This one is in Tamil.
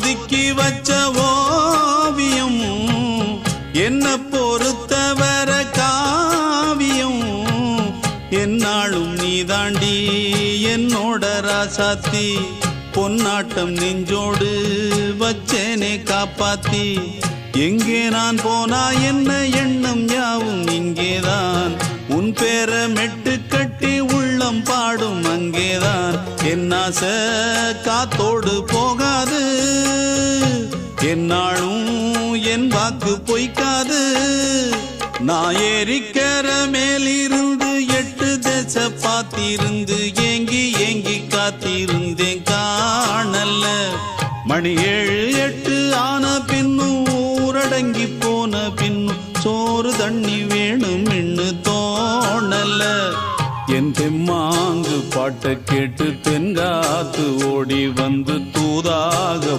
ஒதுக்கி வச்ச ஓவியம் என்ன பொறுத்தவர காவியம் என்னாலும் நீதாண்டி என்னோட ராசாத்தி பொன்னாட்டம் நெஞ்சோடு வச்சேனே காப்பாத்தி எங்கே நான் போனா என்ன எண்ணம் யாவும் இங்கேதான் உன் பேர மெட்டு கட்டி உள்ளம் பாடும் அங்கேதான் என் ஆசை காத்தோடு போகாது என்னாலும் என் வாக்கு பொய்க்காது நான் ஏறிக்கிற மேலிருந்து 8 தேச பார்த்திருந்து ஏங்கி ஏங்கி காத்திருந்தேன் காணல்ல மணி 7 8 ஆன பின்னும் ஊரடங்கி போன பின்னும் சோறு தண்ணி வேணும் என்று தோணல என் தெம்மாங்கு பாட்டை கேட்டு தென்காத்து ஓடி வந்து தூதாக